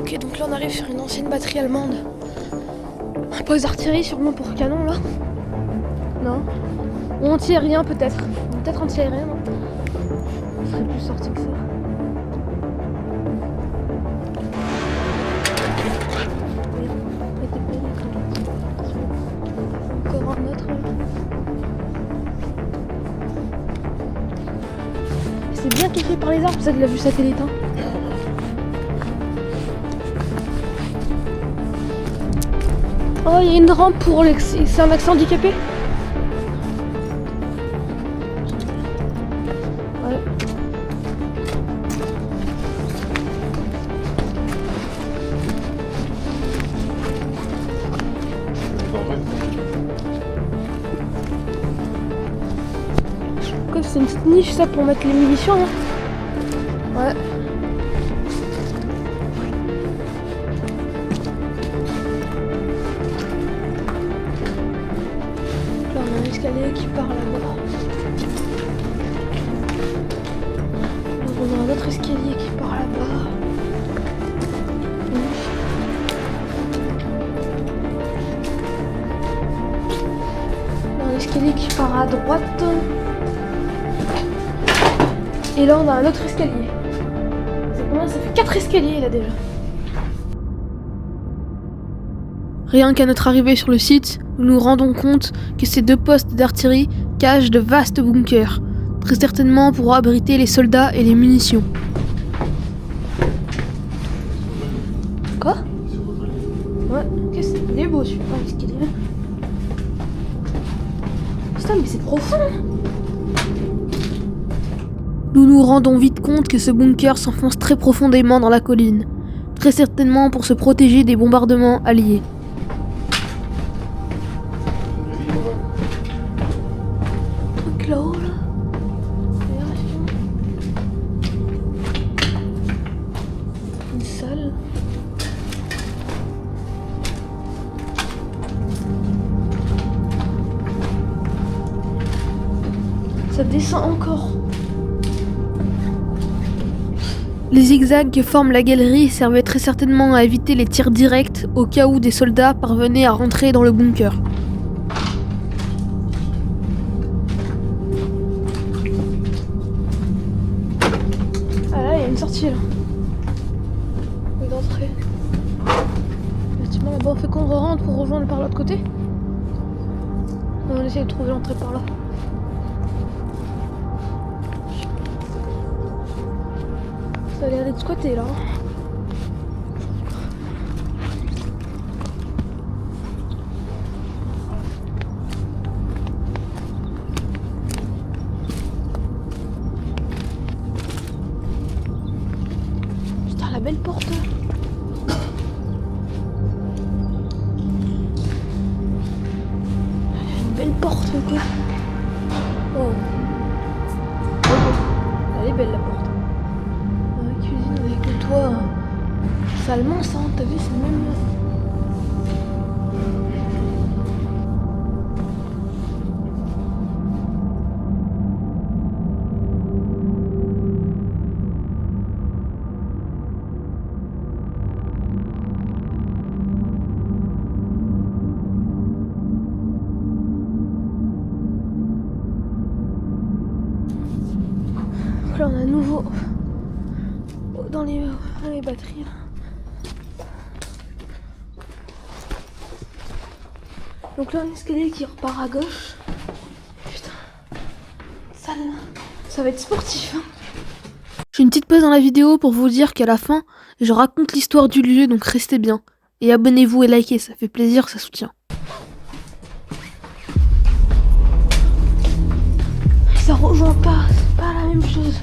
Ok, donc là on arrive sur une ancienne batterie allemande. Un poste d'artillerie sûrement pour canon là. Non. Ou anti-aérien peut-être. Peut-être anti-aérien, non. Je serais plus sorti que ça. Encore un autre là. C'est bien caché par les arbres, ça de la vue satellite. Hein. Oh, il y a une rampe pour les... C'est un accès handicapé? Ouais. Quoi, c'est une petite niche ça pour mettre les munitions hein. Ouais. Là on a un escalier qui part là-bas. Là on a un autre escalier qui part là-bas. Là un escalier qui part à droite. Et là on a un autre escalier. C'est combien? Ça fait 4 escaliers là déjà. Rien qu'à notre arrivée sur le site, nous nous rendons compte que ces 2 postes d'artillerie cachent de vastes bunkers, très certainement pour abriter les soldats et les munitions. Quoi? Ouais, ok, il est beau celui-là, l'escalier. Putain, mais c'est profond! Nous nous rendons vite compte que ce bunker s'enfonce très profondément dans la colline, très certainement pour se protéger des bombardements alliés. Truc là-haut là. Une salle. Ça descend encore. Les zigzags que forme la galerie servaient très certainement à éviter les tirs directs au cas où des soldats parvenaient à rentrer dans le bunker. Ah là, il y a une sortie là. Une entrée. Effectivement, là-bas, on fait qu'on rentre pour rejoindre par l'autre côté. On essaie de trouver l'entrée par là. Ça a l'air d'être squatté là. Putain, la belle porte. Une belle porte quoi. Oh. Elle est belle la porte. Cuisine avec le toit. C'est allemand ça, t'as vu, c'est le même. Donc là on a à nouveau dans les batteries là. Donc là un escalier qui repart à gauche. Putain, ça va être sportif hein. J'ai une petite pause dans la vidéo pour vous dire qu'à la fin je raconte l'histoire du lieu, donc restez bien. Et abonnez-vous et likez, ça fait plaisir, ça soutient. Ça rejoint pas, c'est pas la même chose.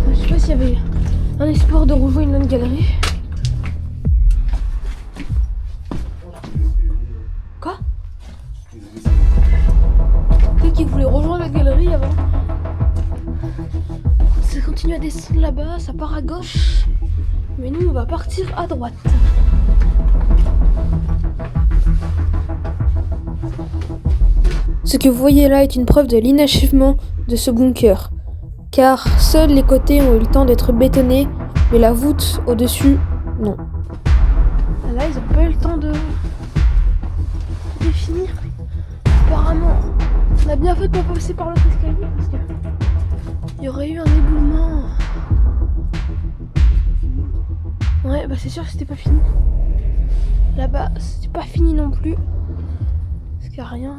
Je sais pas s'il y avait un espoir de rejoindre une autre galerie. Quoi? Peut-être qu'ils voulaient rejoindre la galerie avant. Ça continue à descendre là-bas, ça part à gauche. Mais nous on va partir à droite. Ce que vous voyez là est une preuve de l'inachèvement de ce bunker. car seuls les côtés ont eu le temps d'être bétonnés, mais la voûte au-dessus, non. Là, ils ont pas eu le temps de finir. Apparemment, on a bien fait de pas passer par l'autre escalier parce que il y aurait eu un éboulement. Ouais, bah c'est sûr que c'était pas fini. Là-bas, c'était pas fini non plus. Parce qu'il n'y a rien.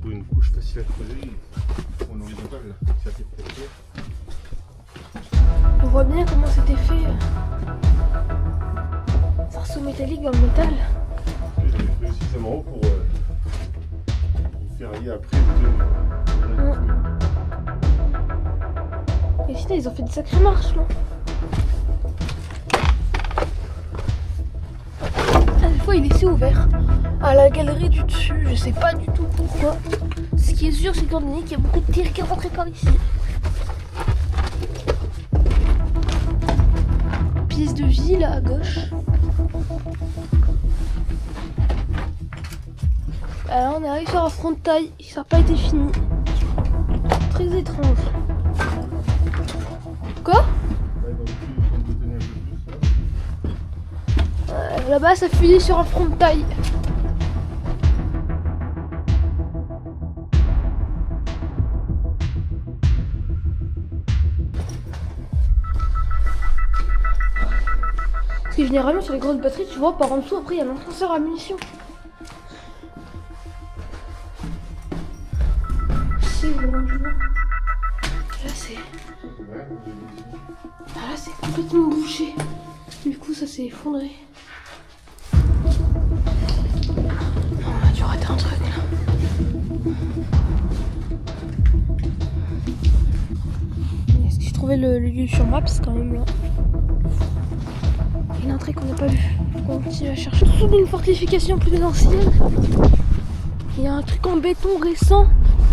Pour une couche facile à creuser, en horizontal, c'est assez précieux. On voit bien comment c'était fait. Sarceau métallique dans le métal. J'avais fait suffisamment haut pour faire aller après. Et putain, ils ont fait de sacrées marches là. Des fois il est laissé ouvert à la galerie du dessus, je sais pas du tout pourquoi. Ce qui est sûr, c'est qu'en donné qu'il y a beaucoup de tirs qui rentrent par ici. Pièce de vie là à gauche. Alors on arrive sur un frontail, ça n'a pas été fini. Très étrange. Quoi? Là-bas ça finit sur un frontail. Parce que généralement sur les grosses batteries, tu vois, par en dessous après il y a l'enfonceur à munitions. C'est le rangement. Là c'est... Ah là c'est complètement bouché. Du coup ça s'est effondré. On a dû rater un truc là. Est-ce que j'ai trouvé le lieu sur Maps quand même là? Une entrée qu'on n'a pas vue. On continue à chercher. Sous une fortification plus ancienne. Il y a un truc en béton récent,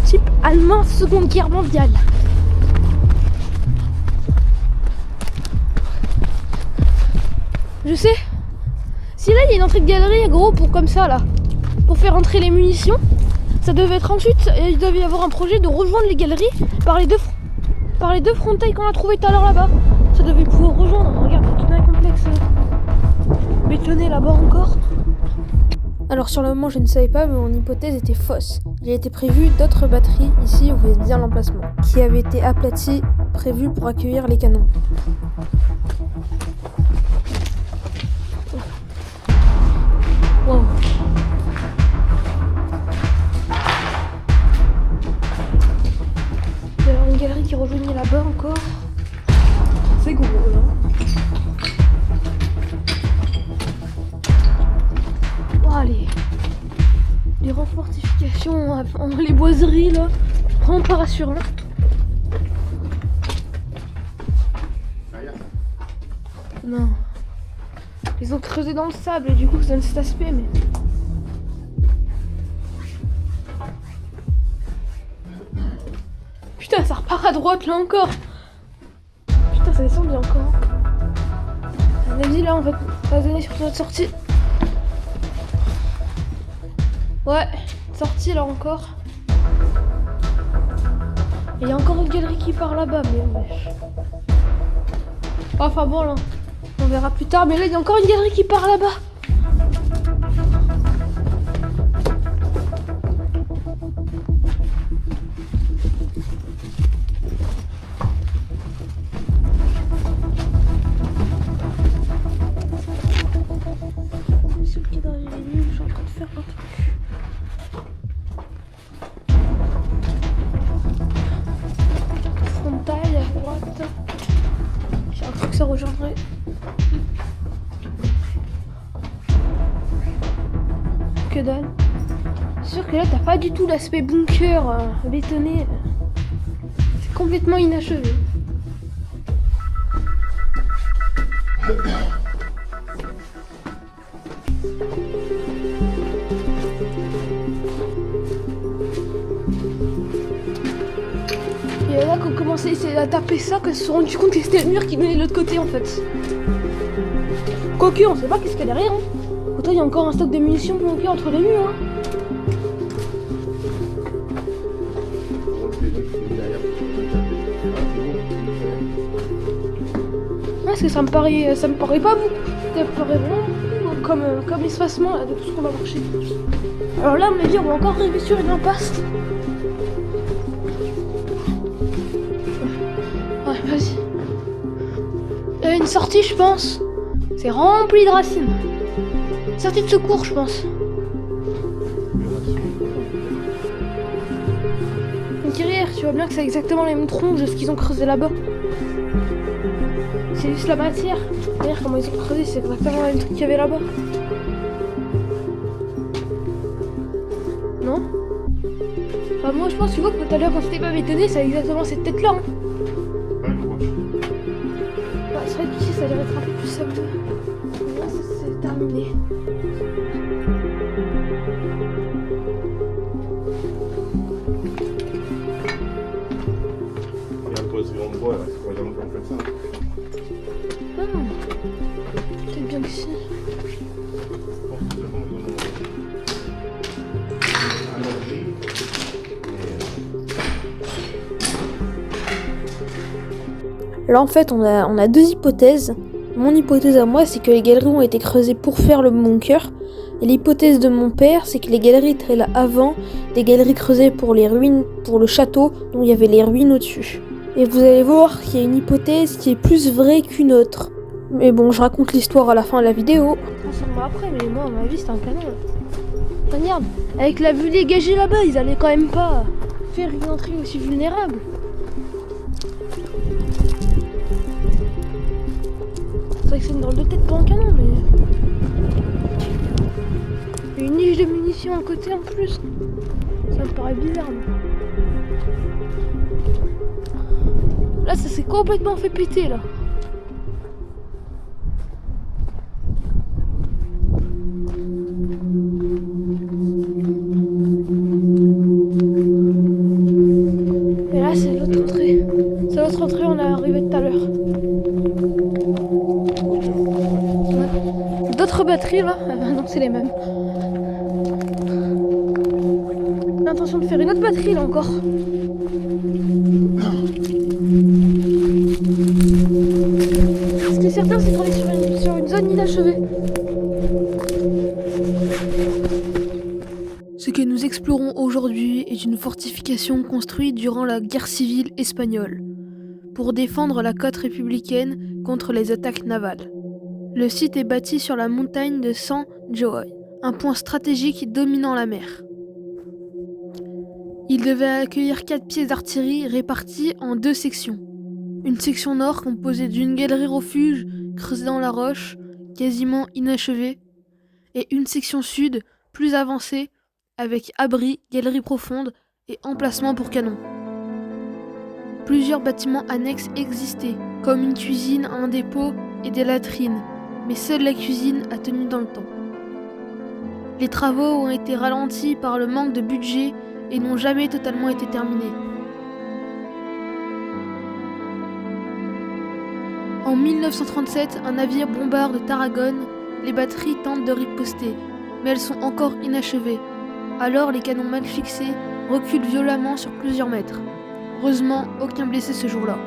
type allemand, Seconde Guerre mondiale. Je sais. Si là il y a une entrée de galerie, gros, pour comme ça là, pour faire entrer les munitions, ça devait être ensuite, il devait y avoir un projet de rejoindre les galeries par les deux frontails qu'on a trouvé tout à l'heure là-bas. Ça devait pouvoir rejoindre. Regarde, il y a tout un complexe bétonné là-bas encore. Alors sur le moment je ne savais pas, mais mon hypothèse était fausse. Il a été prévu d'autres batteries, ici on voit bien l'emplacement, qui avaient été aplaties, prévues pour accueillir les canons. Wow. Il y a une galerie qui rejoignait là-bas encore. C'est gros là. Oh, les renfortifications, les boiseries là, vraiment pas rassurant. Non. Ils ont creusé dans le sable et du coup ça donne cet aspect, mais... Putain, ça repart à droite là encore. Putain, ça descend bien encore. Vas-y, là on va donner sur notre sortie. Ouais, sortie là encore. Et il y a encore une galerie qui part là-bas, mais wesh. Enfin bon là, on verra plus tard, mais là il y a encore une galerie qui part là-bas. Sur le cadre, il est nul, je suis en train de faire un truc. Frontail à droite. J'ai un truc que ça rejoindrait. Que dalle. C'est sûr que là t'as pas du tout l'aspect bunker bétonné. C'est complètement inachevé. Et là qu'on commençait à essayer à taper ça, qu'on se sont rendu compte que c'était le mur qui menait de l'autre côté en fait. Quoique, on sait pas qu'est-ce qu'il y a derrière. Hein. Pourtant, il y a encore un stock de munitions planqué entre les murs. Hein. Parce que ça me paraît pas beaucoup. Ça me paraît vraiment comme espacement là, de tout ce qu'on va marcher. Alors là, à mon avis, on va encore arriver sur une impasse. Ouais, vas-y. Il y a une sortie, je pense. C'est rempli de racines. Sortie de secours, je pense. Une carrière, tu vois bien que c'est exactement les mêmes troncs de ce qu'ils ont creusé là-bas. C'est juste la matière. Regarde comment ils ont creusé, c'est exactement le même truc qu'il y avait là-bas. Non? Bah moi je pense, tu vois, que tout à l'heure quand c'était pas bétonné, c'est exactement cette tête-là. Hein. Bah c'est vrai que ici ça a l'air d'être un peu plus sableux. Là c'est terminé. On voit là, c'est pas vraiment comme ça. Ah non. Peut-être bien que si. Là en fait on a deux hypothèses. Mon hypothèse à moi c'est que les galeries ont été creusées pour faire le bunker. Et l'hypothèse de mon père c'est que les galeries étaient là avant, des galeries creusées pour les ruines, pour le château, dont il y avait les ruines au-dessus. Et vous allez voir qu'il y a une hypothèse qui est plus vraie qu'une autre. Mais bon, je raconte l'histoire à la fin de la vidéo. Transforme après, mais moi à ma vie c'était un canon. Regarde, avec la vue dégagée là-bas, ils allaient quand même pas faire une entrée aussi vulnérable. C'est vrai que c'est une drôle de tête pour un canon, mais... Il y a une niche de munitions à côté en plus. Ça me paraît bizarre. Mais... Là, ça s'est complètement fait péter, là. Et là, c'est l'autre entrée. C'est l'autre entrée, on est arrivé tout à l'heure. D'autres batteries, là. Ah bah non, c'est les mêmes. J'ai l'intention de faire une autre batterie, là, encore. Ce qui est certain, c'est qu'on est sur une zone inachevée. Ce que nous explorons aujourd'hui est une fortification construite durant la guerre civile espagnole, pour défendre la côte républicaine contre les attaques navales. Le site est bâti sur la montagne de San Joy, un point stratégique dominant la mer. Il devait accueillir 4 pièces d'artillerie réparties en 2 sections. Une section nord composée d'une galerie refuge creusée dans la roche, quasiment inachevée, et une section sud plus avancée avec abri, galerie profonde et emplacement pour canons. Plusieurs bâtiments annexes existaient, comme une cuisine, un dépôt et des latrines, mais seule la cuisine a tenu dans le temps. Les travaux ont été ralentis par le manque de budget et n'ont jamais totalement été terminés. En 1937, un navire bombarde Tarragone. Les batteries tentent de riposter, mais elles sont encore inachevées. Alors les canons mal fixés reculent violemment sur plusieurs mètres. Heureusement, aucun blessé ce jour-là.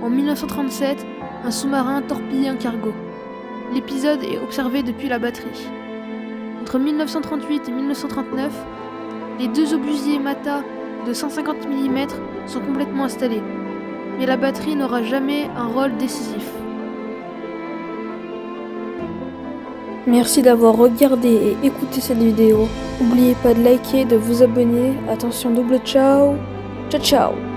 En 1937, un sous-marin torpille un cargo. L'épisode est observé depuis la batterie. Entre 1938 et 1939, les 2 obusiers Mata de 150 mm sont complètement installés. Mais la batterie n'aura jamais un rôle décisif. Merci d'avoir regardé et écouté cette vidéo. N'oubliez pas de liker, de vous abonner. Attention, double ciao. Ciao ciao.